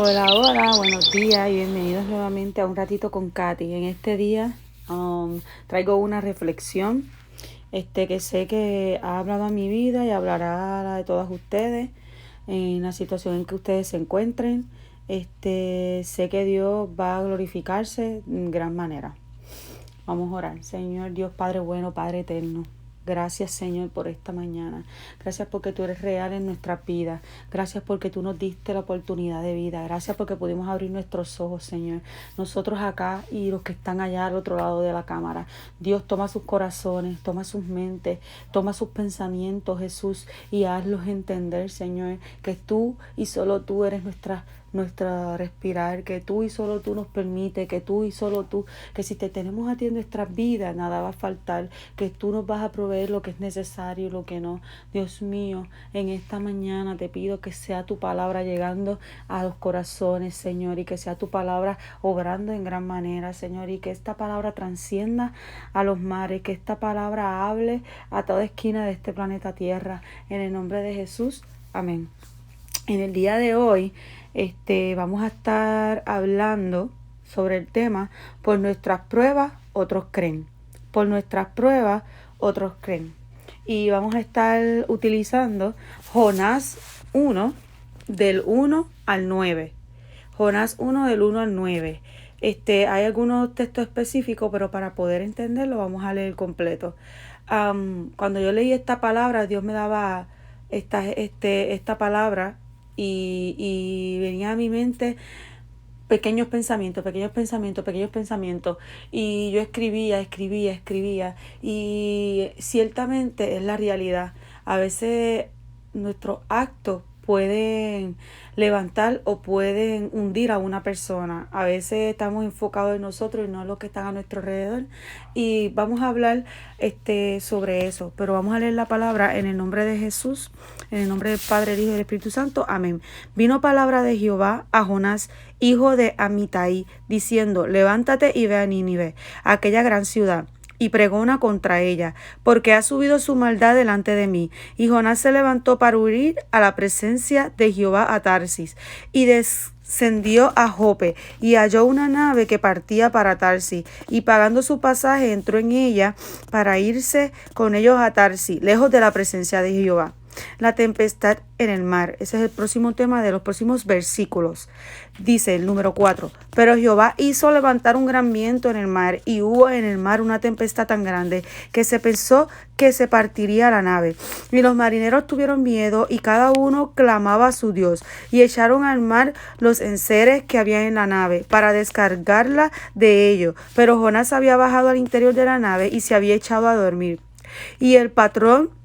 Hola, hola, buenos días y bienvenidos nuevamente a Un Ratito con Katy. En este día traigo una reflexión que sé que ha hablado a mi vida y hablará a la de todas ustedes en la situación en que ustedes se encuentren. Sé que Dios va a glorificarse en gran manera. Vamos a orar. Señor Dios, Padre bueno, Padre eterno. Gracias, Señor, por esta mañana. Gracias porque tú eres real en nuestras vidas. Gracias porque tú nos diste la oportunidad de vida. Gracias porque pudimos abrir nuestros ojos, Señor. Nosotros acá y los que están allá al otro lado de la cámara. Dios, toma sus corazones, toma sus mentes, toma sus pensamientos, Jesús, y hazlos entender, Señor, que tú y solo tú eres nuestra respirar, que tú y solo tú nos permite, que tú y solo tú, que si te tenemos a ti en nuestras vidas, nada va a faltar, que tú nos vas a proveer lo que es necesario y lo que no. Dios mío, en esta mañana te pido que sea tu palabra llegando a los corazones, Señor, y que sea tu palabra obrando en gran manera, Señor, y que esta palabra transcienda a los mares, que esta palabra hable a toda esquina de este planeta Tierra, en el nombre de Jesús, amén. En el día de hoy, vamos a estar hablando sobre el tema: por nuestras pruebas, otros creen. Por nuestras pruebas, otros creen. Y vamos a estar utilizando Jonás 1, del 1 al 9. Jonás 1, del 1 al 9. Hay algunos textos específicos, pero para poder entenderlo vamos a leer completo. Cuando yo leí esta palabra, Dios me daba esta palabra y venía a mi mente pequeños pensamientos. Y yo escribía. Y ciertamente es la realidad. A veces nuestros actos pueden levantar o pueden hundir a una persona. A veces estamos enfocados en nosotros y no en los que están a nuestro alrededor. Y vamos a hablar sobre eso. Pero vamos a leer la palabra en el nombre de Jesús, en el nombre del Padre, el Hijo y del Espíritu Santo. Amén. Vino palabra de Jehová a Jonás, hijo de Amitai, diciendo: levántate y ve a Nínive, aquella gran ciudad, y pregona contra ella, porque ha subido su maldad delante de mí. Y Jonás se levantó para huir a la presencia de Jehová a Tarsis, y descendió a Jope, y halló una nave que partía para Tarsis, y pagando su pasaje entró en ella para irse con ellos a Tarsis, lejos de la presencia de Jehová. La tempestad en el mar. Ese es el próximo tema de los próximos versículos. Dice el número 4. Pero Jehová hizo levantar un gran viento en el mar, y hubo en el mar una tempestad tan grande que se pensó que se partiría la nave. Y los marineros tuvieron miedo, y cada uno clamaba a su Dios, y echaron al mar los enseres que había en la nave para descargarla de ellos. Pero Jonás había bajado al interior de la nave y se había echado a dormir. Y el patrón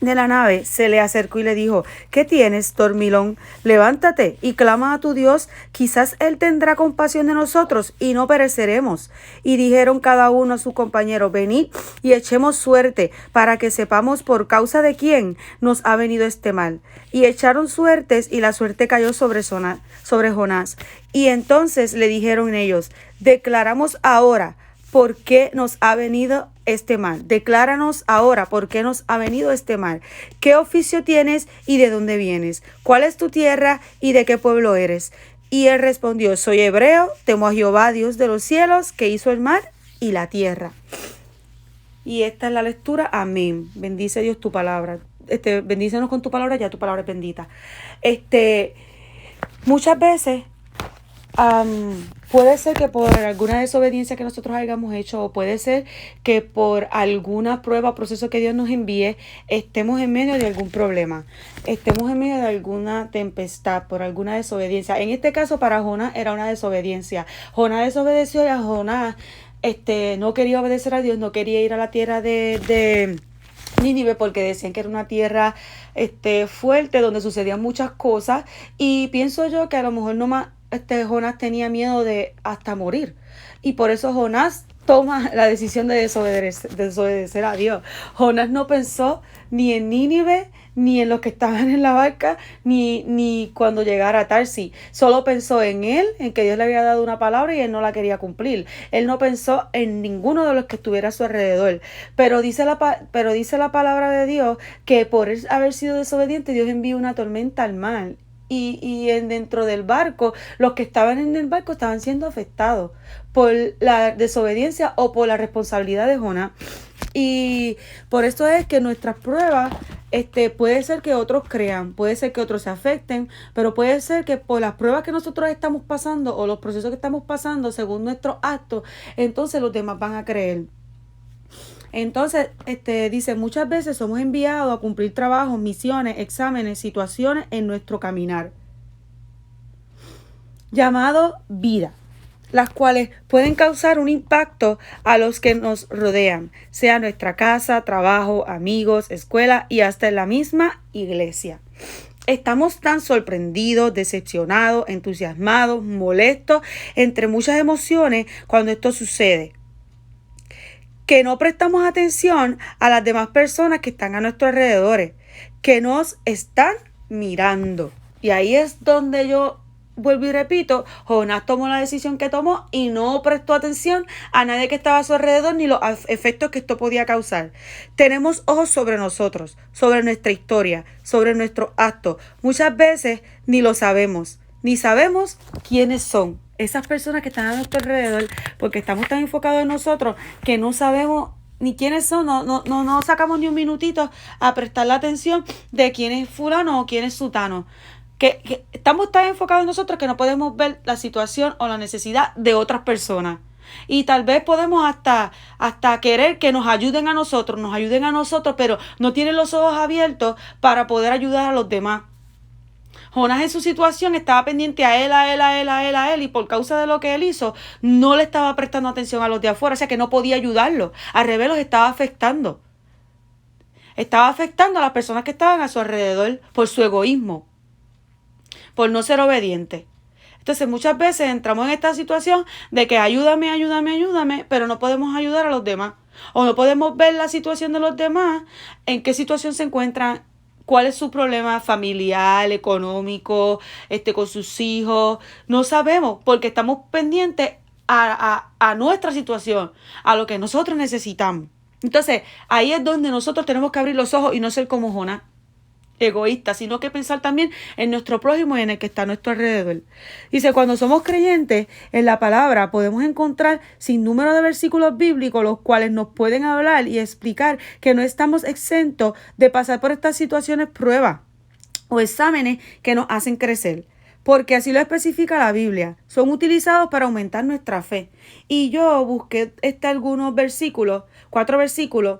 de la nave se le acercó y le dijo: ¿qué tienes, dormilón? Levántate y clama a tu Dios, quizás él tendrá compasión de nosotros y no pereceremos. Y dijeron cada uno a su compañero: venid y echemos suerte, para que sepamos por causa de quién nos ha venido este mal. Y echaron suertes, y la suerte cayó sobre Jonás. Y entonces le dijeron ellos: declaramos ahora por qué nos ha venido este mal. Decláranos ahora por qué nos ha venido este mal. ¿Qué oficio tienes y de dónde vienes? ¿Cuál es tu tierra y de qué pueblo eres? Y él respondió: soy hebreo, temo a Jehová, Dios de los cielos, que hizo el mar y la tierra. Y esta es la lectura. Amén. Bendice Dios tu palabra. Bendícenos con tu palabra, ya tu palabra es bendita. Muchas veces puede ser que por alguna desobediencia que nosotros hayamos hecho, o puede ser que por alguna prueba o proceso que Dios nos envíe, estemos en medio de algún problema, estemos en medio de alguna tempestad, por alguna desobediencia. En este caso, para Jonás era una desobediencia. Jonás desobedeció, y a Jonás no quería obedecer a Dios, no quería ir a la tierra de Nínive, porque decían que era una tierra fuerte, donde sucedían muchas cosas. Y pienso yo que a lo mejor Jonás tenía miedo de hasta morir, y por eso Jonás toma la decisión de desobedecer a Dios. Jonás no pensó ni en Nínive, ni en los que estaban en la barca, ni cuando llegara a Tarsis. Solo pensó en él, en que Dios le había dado una palabra y él no la quería cumplir. Él no pensó en ninguno de los que estuviera a su alrededor. Pero dice la palabra de Dios que por él haber sido desobediente, Dios envió una tormenta al mar. dentro del barco, los que estaban en el barco estaban siendo afectados por la desobediencia o por la responsabilidad de Jonás. Y por eso es que nuestras pruebas, puede ser que otros crean, puede ser que otros se afecten, pero puede ser que por las pruebas que nosotros estamos pasando o los procesos que estamos pasando según nuestros actos, entonces los demás van a creer. Entonces, dice, muchas veces somos enviados a cumplir trabajos, misiones, exámenes, situaciones en nuestro caminar, llamado vida, las cuales pueden causar un impacto a los que nos rodean, sea nuestra casa, trabajo, amigos, escuela y hasta en la misma iglesia. Estamos tan sorprendidos, decepcionados, entusiasmados, molestos, entre muchas emociones cuando esto sucede, que no prestamos atención a las demás personas que están a nuestros alrededores, que nos están mirando. Y ahí es donde yo vuelvo y repito, Jonás tomó la decisión que tomó y no prestó atención a nadie que estaba a su alrededor ni los efectos que esto podía causar. Tenemos ojos sobre nosotros, sobre nuestra historia, sobre nuestros actos. Muchas veces ni lo sabemos, ni sabemos quiénes son esas personas que están a nuestro alrededor, porque estamos tan enfocados en nosotros que no sabemos ni quiénes son, no sacamos ni un minutito a prestar la atención de quién es fulano o quién es sutano. Que estamos tan enfocados en nosotros que no podemos ver la situación o la necesidad de otras personas. Y tal vez podemos hasta querer que nos ayuden a nosotros, pero no tienen los ojos abiertos para poder ayudar a los demás. Jonás en su situación estaba pendiente a él, y por causa de lo que él hizo, no le estaba prestando atención a los de afuera, o sea que no podía ayudarlos. Al revés, los estaba afectando. Estaba afectando a las personas que estaban a su alrededor por su egoísmo, por no ser obediente. Entonces muchas veces entramos en esta situación de que ayúdame, pero no podemos ayudar a los demás. O no podemos ver la situación de los demás, en qué situación se encuentran, cuál es su problema familiar, económico, con sus hijos. No sabemos porque estamos pendientes a nuestra situación, a lo que nosotros necesitamos. Entonces ahí es donde nosotros tenemos que abrir los ojos y no ser como Jonás, egoísta, sino que pensar también en nuestro prójimo y en el que está a nuestro alrededor. Dice, cuando somos creyentes en la palabra, podemos encontrar sin número de versículos bíblicos los cuales nos pueden hablar y explicar que no estamos exentos de pasar por estas situaciones, pruebas o exámenes que nos hacen crecer, porque así lo especifica la Biblia. Son utilizados para aumentar nuestra fe. Y yo busqué algunos versículos, 4 versículos,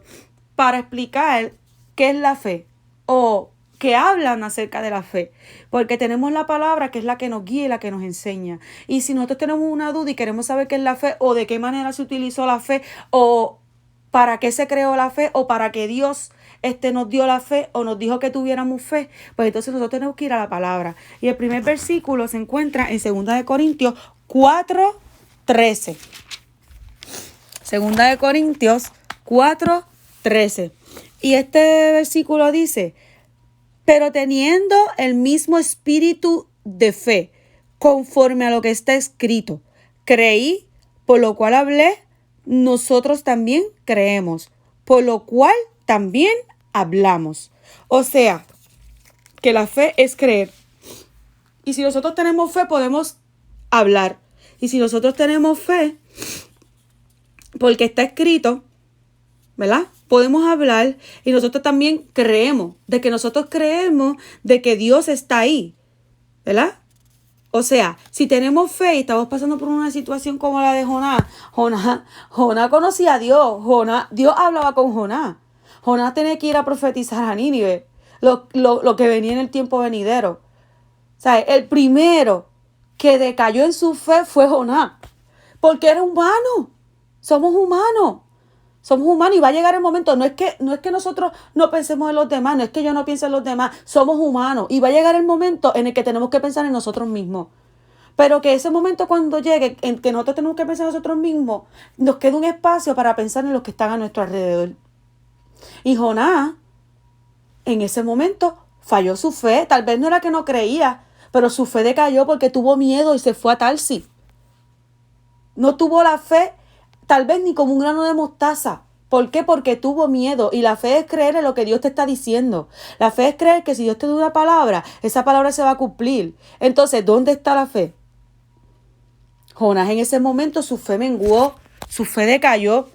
para explicar qué es la fe o que hablan acerca de la fe, porque tenemos la palabra que es la que nos guía y la que nos enseña. Y si nosotros tenemos una duda y queremos saber qué es la fe o de qué manera se utilizó la fe o para qué se creó la fe o para qué Dios nos dio la fe o nos dijo que tuviéramos fe, pues entonces nosotros tenemos que ir a la palabra. Y el primer versículo se encuentra en 2 Corintios 4:13. 2 Corintios 4:13. Y este versículo dice, pero teniendo el mismo espíritu de fe, conforme a lo que está escrito, creí, por lo cual hablé, nosotros también creemos, por lo cual también hablamos. O sea, que la fe es creer. Y si nosotros tenemos fe, podemos hablar. Y si nosotros tenemos fe, porque está escrito, ¿verdad? Podemos hablar y nosotros también creemos, de que Dios está ahí, ¿verdad? O sea, si tenemos fe y estamos pasando por una situación como la de Jonás conocía a Dios, Dios hablaba con Jonás. Jonás tenía que ir a profetizar a Nínive, lo que venía en el tiempo venidero. O sea, el primero que decayó en su fe fue Jonás, porque era humano, somos humanos y va a llegar el momento, no es que nosotros no pensemos en los demás, no es que yo no piense en los demás, somos humanos y va a llegar el momento en el que tenemos que pensar en nosotros mismos. Pero que ese momento cuando llegue, en que nosotros tenemos que pensar en nosotros mismos, nos queda un espacio para pensar en los que están a nuestro alrededor. Y Jonás, en ese momento, falló su fe, tal vez no era que no creía, pero su fe decayó porque tuvo miedo y se fue a Tarsis. No tuvo la fe, tal vez ni como un grano de mostaza, ¿Por qué? Porque tuvo miedo. Y la fe es creer en lo que Dios te está diciendo. La fe es creer que si Dios te da una palabra, esa palabra se va a cumplir. Entonces, ¿dónde está la fe? Jonás en ese momento su fe menguó, su fe decayó.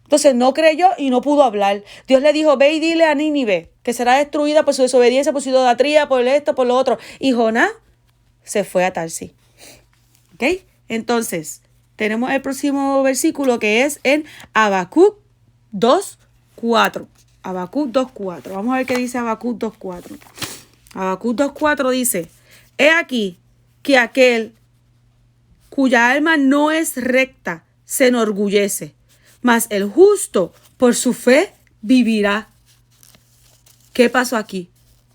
Entonces no creyó y no pudo hablar. Dios le dijo, ve y dile a Nínive que será destruida por su desobediencia, por su idolatría, por esto, por lo otro. Y Jonás se fue a Tarsis. ¿Ok? Entonces, tenemos el próximo versículo que es en Habacuc 2:4. Habacuc 2:4. Vamos a ver qué dice Habacuc 2:4. Habacuc 2:4 dice, he aquí que aquel cuya alma no es recta se enorgullece, mas el justo por su fe vivirá. ¿Qué pasó aquí?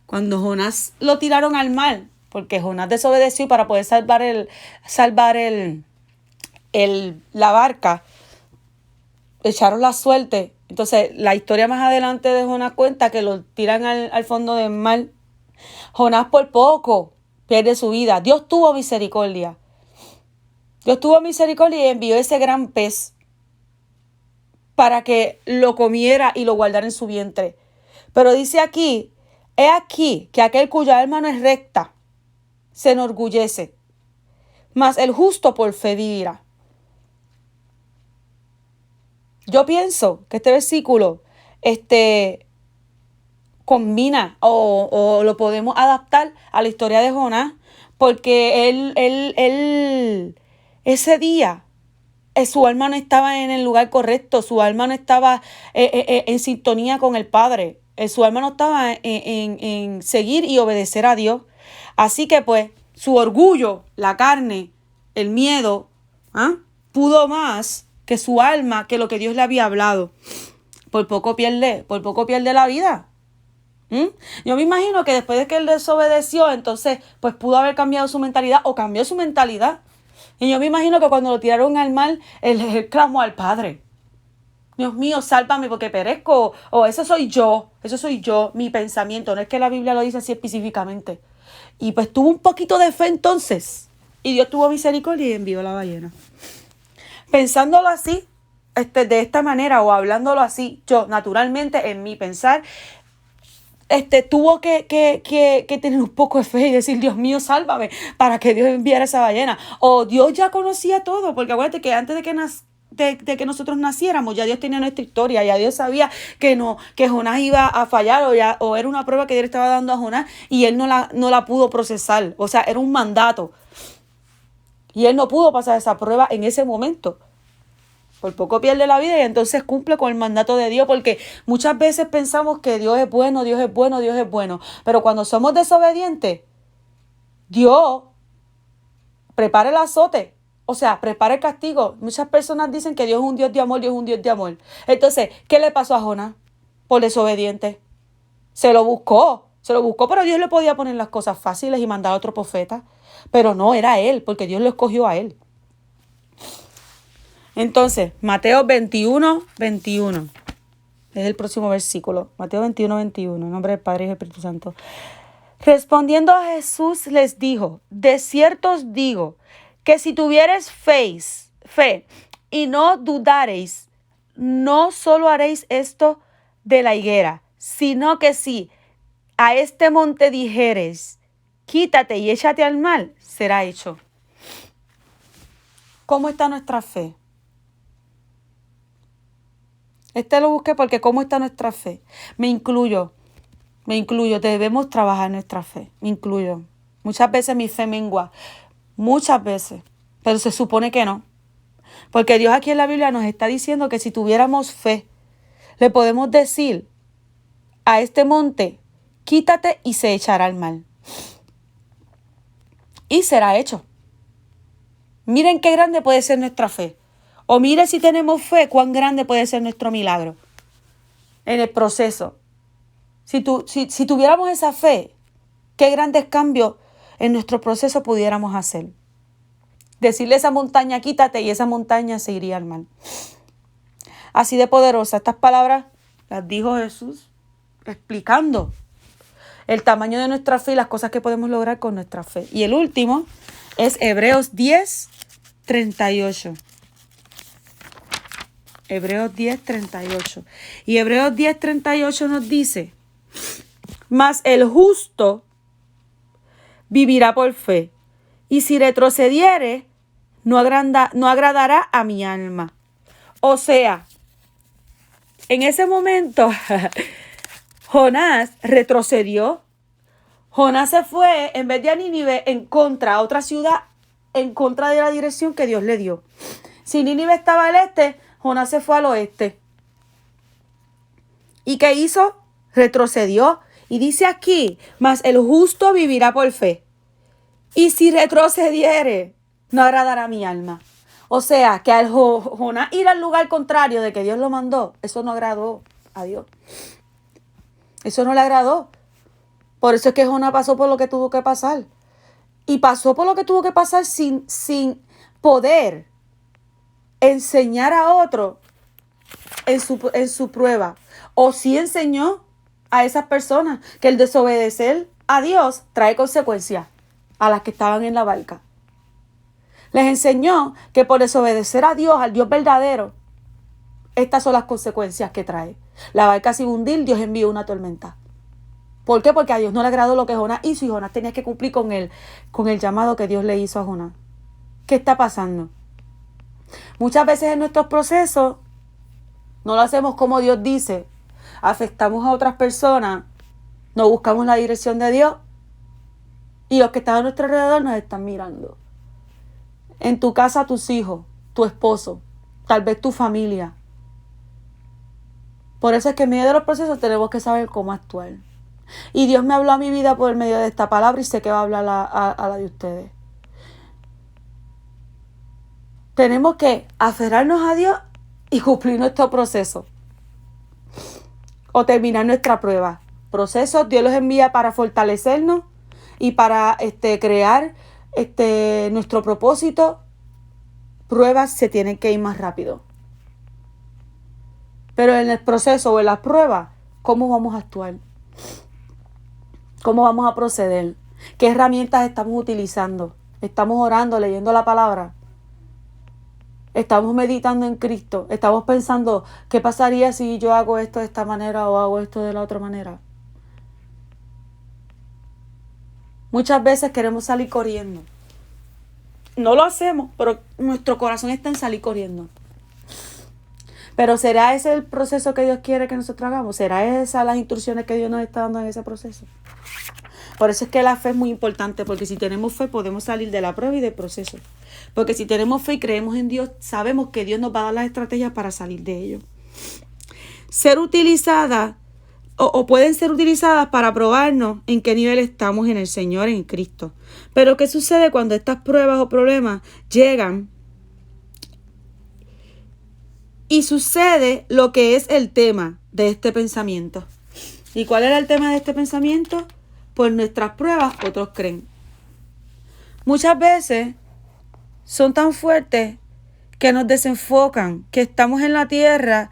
Cuando Jonás lo tiraron al mar, porque Jonás desobedeció para poder salvar la barca, echaron la suerte. Entonces, la historia más adelante de Jonás cuenta que lo tiran al fondo del mar. Jonás por poco pierde su vida. Dios tuvo misericordia. Dios tuvo misericordia y envió ese gran pez para que lo comiera y lo guardara en su vientre. Pero dice aquí, he aquí que aquel cuya alma no es recta se enorgullece, mas el justo por fe vivirá. Yo pienso que este versículo combina o lo podemos adaptar a la historia de Jonás, porque él ese día su alma no estaba en el lugar correcto, su alma no estaba en sintonía con el Padre, su alma no estaba en seguir y obedecer a Dios. Así que pues su orgullo, la carne, el miedo, pudo más que su alma, que lo que Dios le había hablado. Por poco pierde la vida. Yo me imagino que después de que él desobedeció, entonces pues pudo haber cambiado su mentalidad o cambió su mentalidad. Y yo me imagino que cuando lo tiraron al mar, él clamó al Padre. Dios mío, sálvame porque perezco. O eso soy yo, mi pensamiento. No es que la Biblia lo dice así específicamente. Y pues tuvo un poquito de fe entonces. Y Dios tuvo misericordia y envió la ballena. Pensándolo así, de esta manera o hablándolo así, yo naturalmente en mi pensar, tuvo que tener un poco de fe y decir, Dios mío, sálvame, para que Dios enviara esa ballena. O Dios ya conocía todo, porque acuérdate que antes de que nosotros naciéramos, ya Dios tenía nuestra historia, ya Dios sabía que Jonás iba a fallar o era una prueba que Dios estaba dando a Jonás y él no la pudo procesar. O sea, era un mandato. Y él no pudo pasar esa prueba en ese momento. Por poco pierde la vida y entonces cumple con el mandato de Dios, porque muchas veces pensamos que Dios es bueno, Dios es bueno, Dios es bueno. Pero cuando somos desobedientes, Dios prepara el azote, o sea, prepara el castigo. Muchas personas dicen que Dios es un Dios de amor, Dios es un Dios de amor. Entonces, ¿qué le pasó a Jonás? Por desobediente. Se lo buscó, pero Dios le podía poner las cosas fáciles y mandar a otro profeta. Pero no, era él, porque Dios lo escogió a él. Entonces, Mateo 21:21. Es el próximo versículo. Mateo 21:21. En nombre del Padre y del Espíritu Santo. Respondiendo a Jesús les dijo, de cierto os digo, que si tuviereis fe y no dudareis, no solo haréis esto de la higuera, sino que si a este monte dijereis, quítate y échate al mar, será hecho. ¿Cómo está nuestra fe? Lo busqué porque ¿cómo está nuestra fe? Me incluyo, debemos trabajar nuestra fe, me incluyo. Muchas veces mi fe mengua, muchas veces, pero se supone que no. Porque Dios aquí en la Biblia nos está diciendo que si tuviéramos fe, le podemos decir a este monte, quítate y se echará al mar. Y será hecho. Miren qué grande puede ser nuestra fe. O mire si tenemos fe, cuán grande puede ser nuestro milagro en el proceso. Si tuviéramos esa fe, qué grandes cambios en nuestro proceso pudiéramos hacer. Decirle a esa montaña, quítate, y esa montaña se iría al mar. Así de poderosa. Estas palabras las dijo Jesús explicando el tamaño de nuestra fe y las cosas que podemos lograr con nuestra fe. Y el último es Hebreos 10:38. Hebreos 10:38. Y Hebreos 10:38 nos dice: mas el justo vivirá por fe, y si retrocediere, no agradará a mi alma. O sea, en ese momento, Jonás retrocedió. Jonás se fue, en vez de a Nínive, en contra, a otra ciudad, en contra de la dirección que Dios le dio. Si Nínive estaba al este, Jonás se fue al oeste. ¿Y qué hizo? Retrocedió. Y dice aquí: mas el justo vivirá por fe. Y si retrocediere, no agradará a mi alma. O sea, que al Jonás ir al lugar contrario de que Dios lo mandó, eso no agradó a Dios. Eso no le agradó. Por eso es que Jonás pasó por lo que tuvo que pasar. Y pasó por lo que tuvo que pasar sin poder enseñar a otro en su prueba. O sí enseñó a esas personas que el desobedecer a Dios trae consecuencias a las que estaban en la barca. Les enseñó que por desobedecer a Dios, al Dios verdadero, estas son las consecuencias que trae. La barca sin hundir, Dios envió una tormenta. ¿Por qué? Porque a Dios no le agradó lo que Jonás hizo y Jonás tenía que cumplir con el llamado que Dios le hizo a Jonás. ¿Qué está pasando? Muchas veces en nuestros procesos no lo hacemos como Dios dice. Afectamos a otras personas, no buscamos la dirección de Dios y los que están a nuestro alrededor nos están mirando. En tu casa, tus hijos, tu esposo, tal vez tu familia. Por eso es que en medio de los procesos tenemos que saber cómo actuar. Y Dios me habló a mi vida por medio de esta palabra y sé que va a hablar a la de ustedes. Tenemos que aferrarnos a Dios y cumplir nuestro proceso. O terminar nuestra prueba. Procesos Dios los envía para fortalecernos y para crear nuestro propósito. Pruebas se tienen que ir más rápido. Pero en el proceso o en las pruebas, ¿cómo vamos a actuar? ¿Cómo vamos a proceder? ¿Qué herramientas estamos utilizando? ¿Estamos orando, leyendo la palabra? ¿Estamos meditando en Cristo? ¿Estamos pensando qué pasaría si yo hago esto de esta manera o hago esto de la otra manera? Muchas veces queremos salir corriendo. No lo hacemos, pero nuestro corazón está en salir corriendo. Pero ¿será ese el proceso que Dios quiere que nosotros hagamos? ¿Será esas las instrucciones que Dios nos está dando en ese proceso? Por eso es que la fe es muy importante, porque si tenemos fe podemos salir de la prueba y del proceso. Porque si tenemos fe y creemos en Dios, sabemos que Dios nos va a dar las estrategias para salir de ello. Ser utilizadas o pueden ser utilizadas para probarnos en qué nivel estamos en el Señor, en Cristo. Pero ¿qué sucede cuando estas pruebas o problemas llegan? Y sucede lo que es el tema de este pensamiento. ¿Y cuál era el tema de este pensamiento? Por nuestras pruebas, otros creen. Muchas veces son tan fuertes que nos desenfocan, que estamos en la tierra.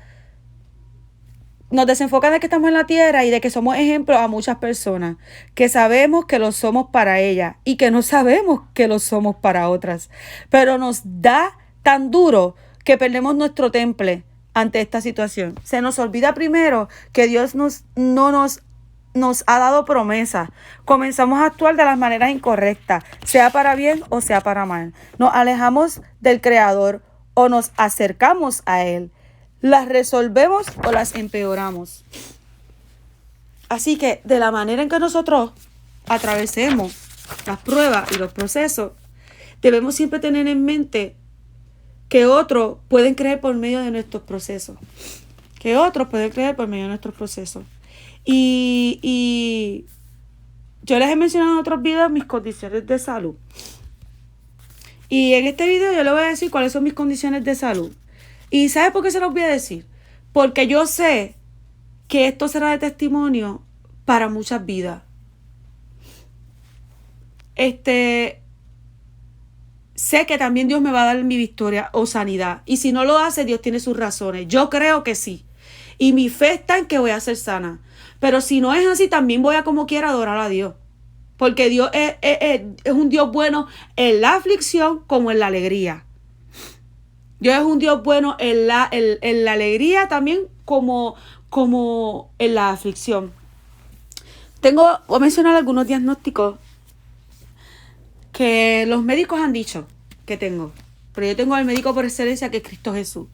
Nos desenfocan de que estamos en la tierra y de que somos ejemplos a muchas personas, que sabemos que lo somos para ellas y que no sabemos que lo somos para otras. Pero nos da tan duro que perdemos nuestro temple ante esta situación. Se nos olvida primero que Dios no nos ha dado promesas. Comenzamos a actuar de las maneras incorrectas, sea para bien o sea para mal. Nos alejamos del Creador o nos acercamos a Él. Las resolvemos o las empeoramos. Así que de la manera en que nosotros atravesemos las pruebas y los procesos, debemos siempre tener en mente que otros pueden creer por medio de nuestros procesos. Que otros pueden creer por medio de nuestros procesos. Y yo les he mencionado en otros videos mis condiciones de salud. Y en este video yo les voy a decir cuáles son mis condiciones de salud. ¿Y sabe por qué se los voy a decir? Porque yo sé que esto será de testimonio para muchas vidas. Sé que también Dios me va a dar mi victoria o sanidad. Y si no lo hace, Dios tiene sus razones. Yo creo que sí. Y mi fe está en que voy a ser sana. Pero si no es así, también voy a como quiera adorar a Dios. Porque Dios es un Dios bueno en la aflicción como en la alegría. Dios es un Dios bueno en la alegría también como en la aflicción. Voy a mencionar algunos diagnósticos que los médicos han dicho que tengo. Pero yo tengo al médico por excelencia, que es Cristo Jesús.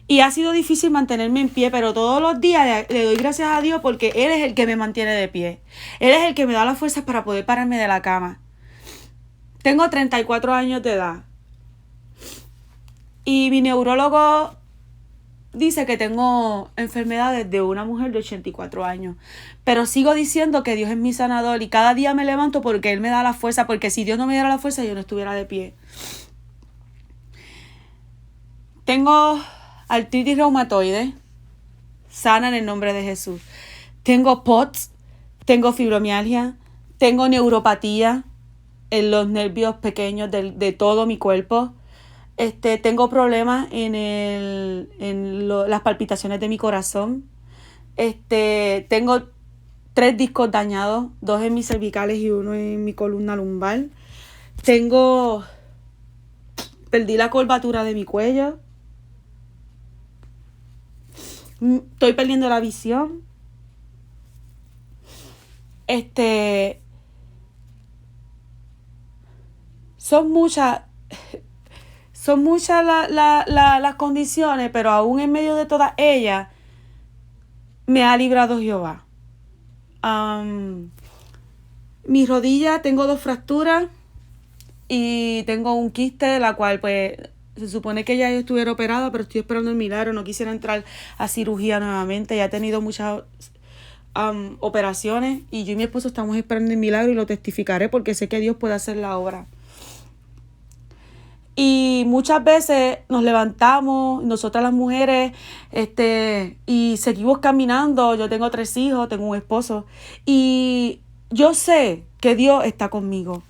Y ha sido difícil mantenerme en pie, pero todos los días le doy gracias a Dios porque Él es el que me mantiene de pie. Él es el que me da las fuerzas para poder pararme de la cama. Tengo 34 años de edad. Y mi neurólogo dice que tengo enfermedades de una mujer de 84 años. Pero sigo diciendo que Dios es mi sanador y cada día me levanto porque Él me da la fuerza. Porque si Dios no me diera la fuerza, yo no estuviera de pie. Tengo artritis reumatoide, sana en el nombre de Jesús. Tengo POTS, tengo fibromialgia, tengo neuropatía en los nervios pequeños de todo mi cuerpo. Tengo problemas en las palpitaciones de mi corazón. Tengo 3 discos dañados, 2 en mis cervicales y 1 en mi columna lumbar. Perdí la curvatura de mi cuello. Estoy perdiendo la visión. Son muchas las condiciones, pero aún en medio de todas ellas me ha librado Jehová. Mi rodilla, tengo 2 fracturas y tengo un quiste, la cual pues se supone que ya yo estuviera operada, pero estoy esperando el milagro. No quisiera entrar a cirugía nuevamente. Ya he tenido muchas operaciones y yo y mi esposo estamos esperando el milagro y lo testificaré porque sé que Dios puede hacer la obra. Y muchas veces nos levantamos, nosotras las mujeres, y seguimos caminando. Yo tengo 3 hijos, tengo un esposo y yo sé que Dios está conmigo.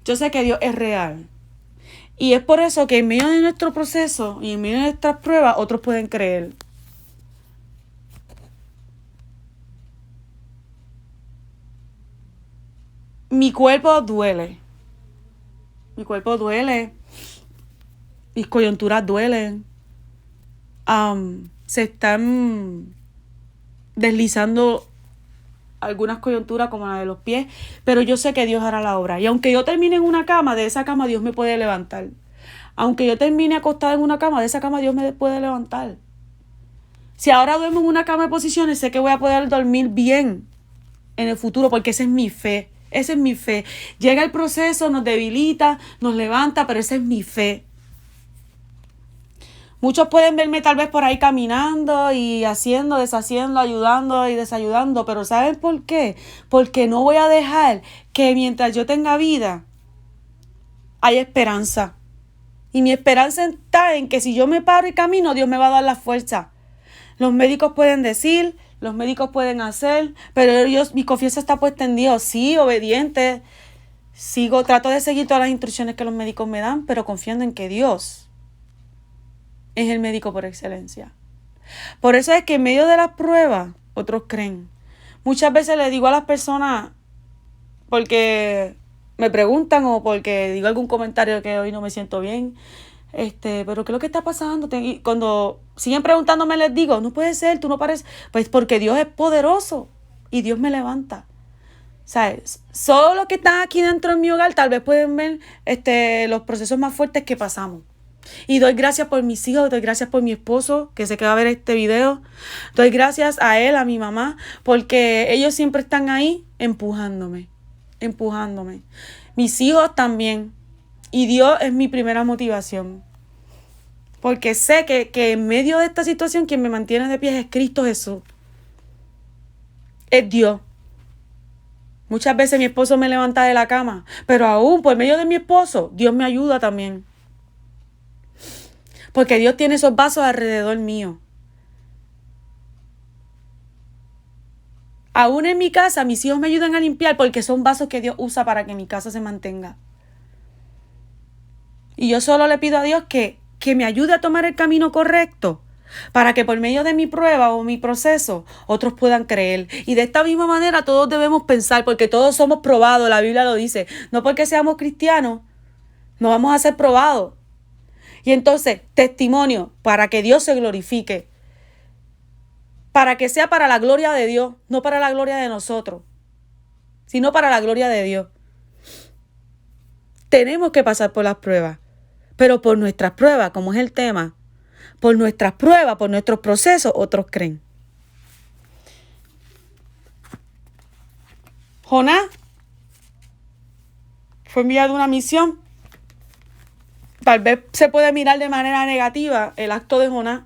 Yo sé que Dios es real. Y es por eso que en medio de nuestro proceso y en medio de nuestras pruebas, otros pueden creer. Mi cuerpo duele. Mi cuerpo duele. Mis coyunturas duelen. Se están deslizando algunas coyunturas como la de los pies, pero yo sé que Dios hará la obra. Y aunque yo termine en una cama, de esa cama Dios me puede levantar. Aunque yo termine acostada en una cama, de esa cama Dios me puede levantar. Si ahora duermo en una cama de posiciones, sé que voy a poder dormir bien en el futuro, porque esa es mi fe. Esa es mi fe. Llega el proceso, nos debilita, nos levanta, pero esa es mi fe. Muchos pueden verme tal vez por ahí caminando y haciendo, deshaciendo, ayudando y desayudando, pero ¿saben por qué? Porque no voy a dejar que mientras yo tenga vida haya esperanza. Y mi esperanza está en que si yo me paro y camino, Dios me va a dar la fuerza. Los médicos pueden decir, los médicos pueden hacer, pero mi confianza está puesta en Dios. Sí, obediente. Trato de seguir todas las instrucciones que los médicos me dan, pero confiando en que Dios es el médico por excelencia. Por eso es que en medio de las pruebas, otros creen. Muchas veces le digo a las personas, porque me preguntan o porque digo algún comentario que hoy no me siento bien, pero ¿qué es lo que está pasando? Y cuando siguen preguntándome, les digo, no puede ser, tú no pareces. Pues porque Dios es poderoso y Dios me levanta. ¿Sabes? Solo los que están aquí dentro de mi hogar tal vez pueden ver los procesos más fuertes que pasamos. Y doy gracias por mis hijos, doy gracias por mi esposo, que sé que va a ver este video. Doy gracias a él, a mi mamá, porque ellos siempre están ahí empujándome. Mis hijos también. Y Dios es mi primera motivación. Porque sé que en medio de esta situación quien me mantiene de pie es Cristo Jesús. Es Dios. Muchas veces mi esposo me levanta de la cama, pero aún por medio de mi esposo, Dios me ayuda también. Porque Dios tiene esos vasos alrededor mío. Aún en mi casa, mis hijos me ayudan a limpiar porque son vasos que Dios usa para que mi casa se mantenga. Y yo solo le pido a Dios que me ayude a tomar el camino correcto para que por medio de mi prueba o mi proceso otros puedan creer. Y de esta misma manera todos debemos pensar, porque todos somos probados, la Biblia lo dice. No porque seamos cristianos, no vamos a ser probados. Y entonces, testimonio para que Dios se glorifique. Para que sea para la gloria de Dios, no para la gloria de nosotros, sino para la gloria de Dios. Tenemos que pasar por las pruebas, pero por nuestras pruebas, como es el tema, por nuestras pruebas, por nuestros procesos, otros creen. Jonás fue enviado a una misión. Tal vez se puede mirar de manera negativa el acto de Jonás,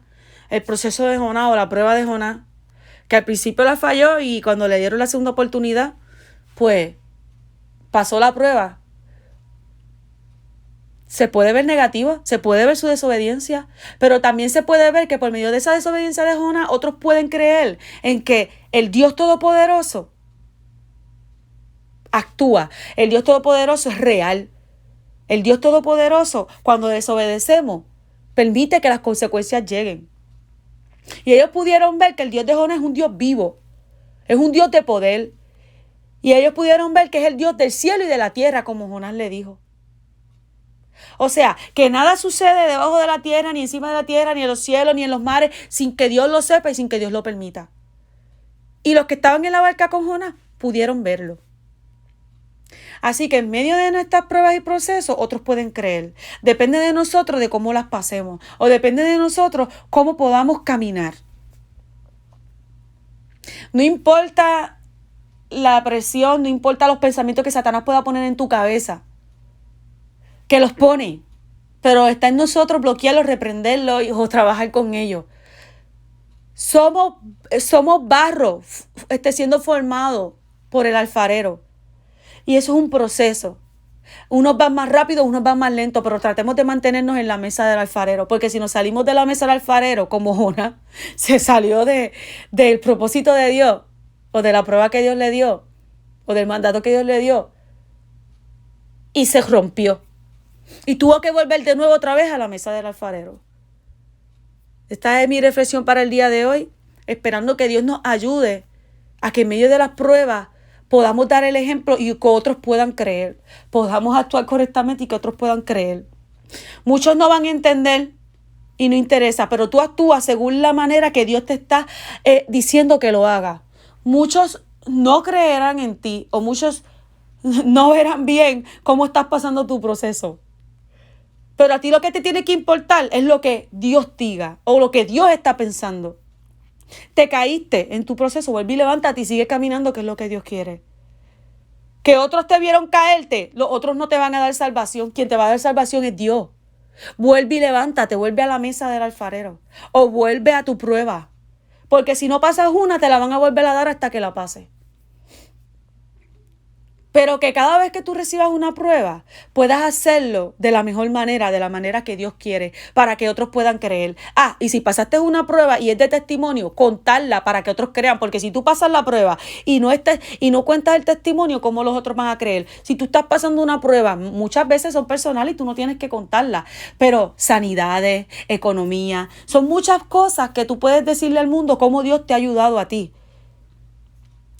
el proceso de Jonás o la prueba de Jonás, que al principio la falló y cuando le dieron la segunda oportunidad, pues pasó la prueba. Se puede ver negativa, se puede ver su desobediencia, pero también se puede ver que por medio de esa desobediencia de Jonás, otros pueden creer en que el Dios Todopoderoso actúa. El Dios Todopoderoso es real. El Dios Todopoderoso, cuando desobedecemos, permite que las consecuencias lleguen. Y ellos pudieron ver que el Dios de Jonás es un Dios vivo, es un Dios de poder. Y ellos pudieron ver que es el Dios del cielo y de la tierra, como Jonás le dijo. O sea, que nada sucede debajo de la tierra, ni encima de la tierra, ni en los cielos, ni en los mares, sin que Dios lo sepa y sin que Dios lo permita. Y los que estaban en la barca con Jonás pudieron verlo. Así que en medio de nuestras pruebas y procesos, otros pueden creer. Depende de nosotros de cómo las pasemos. O depende de nosotros cómo podamos caminar. No importa la presión, no importa los pensamientos que Satanás pueda poner en tu cabeza. Que los pone. Pero está en nosotros bloquearlos, reprenderlos o trabajar con ellos. Somos barro siendo formados por el alfarero. Y eso es un proceso. Unos van más rápido, unos van más lento, pero tratemos de mantenernos en la mesa del alfarero, porque si nos salimos de la mesa del alfarero, como Jonás se salió del propósito de Dios, o de la prueba que Dios le dio, o del mandato que Dios le dio, y se rompió. Y tuvo que volver de nuevo otra vez a la mesa del alfarero. Esta es mi reflexión para el día de hoy, esperando que Dios nos ayude a que en medio de las pruebas podamos dar el ejemplo y que otros puedan creer. Podamos actuar correctamente y que otros puedan creer. Muchos no van a entender y no interesa, pero tú actúas según la manera que Dios te está diciendo que lo haga. Muchos no creerán en ti o muchos no verán bien cómo estás pasando tu proceso. Pero a ti lo que te tiene que importar es lo que Dios diga o lo que Dios está pensando. Te caíste en tu proceso, vuelve y levántate y sigue caminando, que es lo que Dios quiere. Que otros te vieron caerte, los otros no te van a dar salvación. Quien te va a dar salvación es Dios. Vuelve y levántate, vuelve a la mesa del alfarero o vuelve a tu prueba. Porque si no pasas una, te la van a volver a dar hasta que la pases. Pero que cada vez que tú recibas una prueba, puedas hacerlo de la mejor manera, de la manera que Dios quiere, para que otros puedan creer. Y si pasaste una prueba y es de testimonio, contarla para que otros crean, porque si tú pasas la prueba y no cuentas el testimonio, ¿cómo los otros van a creer? Si tú estás pasando una prueba, muchas veces son personales y tú no tienes que contarla, pero sanidades, economía, son muchas cosas que tú puedes decirle al mundo cómo Dios te ha ayudado a ti.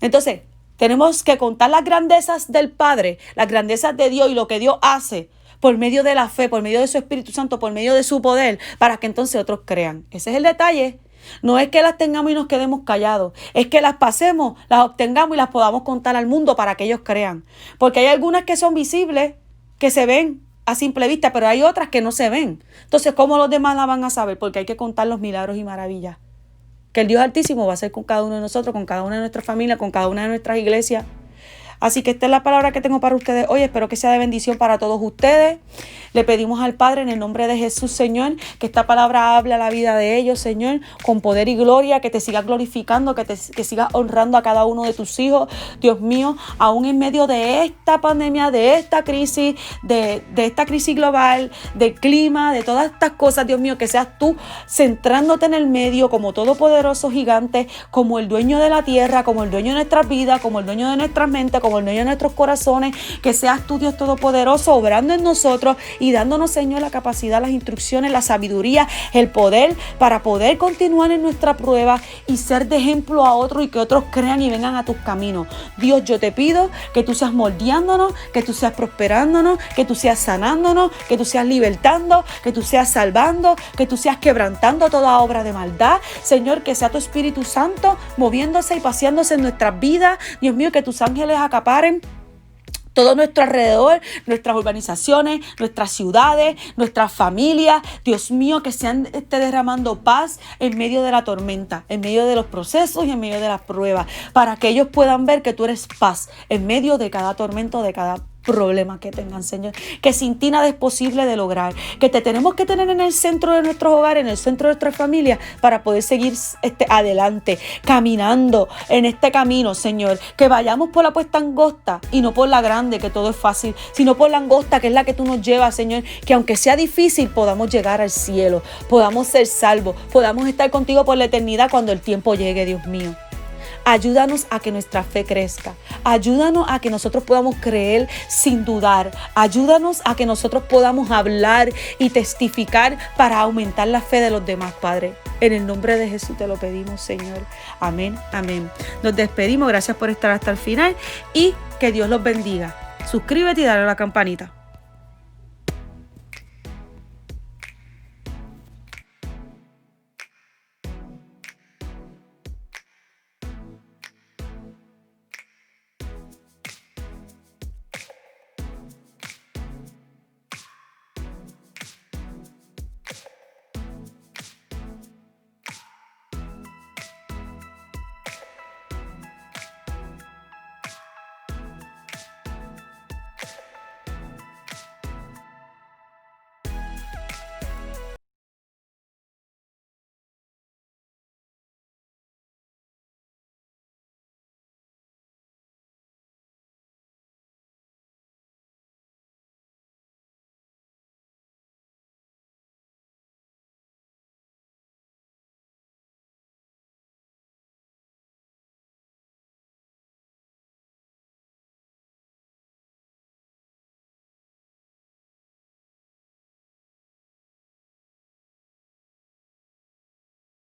Entonces, tenemos que contar las grandezas del Padre, las grandezas de Dios y lo que Dios hace por medio de la fe, por medio de su Espíritu Santo, por medio de su poder, para que entonces otros crean. Ese es el detalle. No es que las tengamos y nos quedemos callados, es que las pasemos, las obtengamos y las podamos contar al mundo para que ellos crean. Porque hay algunas que son visibles, que se ven a simple vista, pero hay otras que no se ven. Entonces, ¿cómo los demás la van a saber? Porque hay que contar los milagros y maravillas que el Dios Altísimo va a hacer con cada uno de nosotros, con cada una de nuestras familias, con cada una de nuestras iglesias. Así que esta es la palabra que tengo para ustedes hoy. Espero que sea de bendición para todos ustedes. Le pedimos al Padre en el nombre de Jesús, Señor, que esta palabra hable a la vida de ellos, Señor, con poder y gloria, que te sigas glorificando, que sigas honrando a cada uno de tus hijos, Dios mío, aún en medio de esta pandemia, de esta crisis, de esta crisis global, del clima, de todas estas cosas, Dios mío, que seas tú centrándote en el medio como todopoderoso gigante, como el dueño de la tierra, como el dueño de nuestras vidas, como el dueño de nuestras mentes, como por medio de nuestros corazones, que seas tú, Dios Todopoderoso, obrando en nosotros y dándonos, Señor, la capacidad, las instrucciones, la sabiduría, el poder para poder continuar en nuestra prueba y ser de ejemplo a otros y que otros crean y vengan a tus caminos. Dios, yo te pido que tú seas moldeándonos, que tú seas prosperándonos, que tú seas sanándonos, que tú seas libertando, que tú seas salvando, que tú seas quebrantando toda obra de maldad. Señor, que sea tu Espíritu Santo moviéndose y paseándose en nuestras vidas. Dios mío, que tus ángeles acaparen todo nuestro alrededor, nuestras urbanizaciones, nuestras ciudades, nuestras familias. Dios mío, que sean derramando paz en medio de la tormenta, en medio de los procesos y en medio de las pruebas, para que ellos puedan ver que tú eres paz en medio de cada tormento, de cada problema que tengan, Señor, que sin ti nada es posible de lograr, que te tenemos que tener en el centro de nuestros hogares, en el centro de nuestras familias, para poder seguir adelante, caminando en este camino, Señor, que vayamos por la puesta angosta y no por la grande, que todo es fácil, sino por la angosta, que es la que tú nos llevas, Señor, que aunque sea difícil, podamos llegar al cielo, podamos ser salvos, podamos estar contigo por la eternidad cuando el tiempo llegue, Dios mío. Ayúdanos a que nuestra fe crezca. Ayúdanos a que nosotros podamos creer sin dudar. Ayúdanos a que nosotros podamos hablar y testificar para aumentar la fe de los demás, Padre. En el nombre de Jesús te lo pedimos, Señor. Amén, amén. Nos despedimos. Gracias por estar hasta el final y que Dios los bendiga. Suscríbete y dale a la campanita.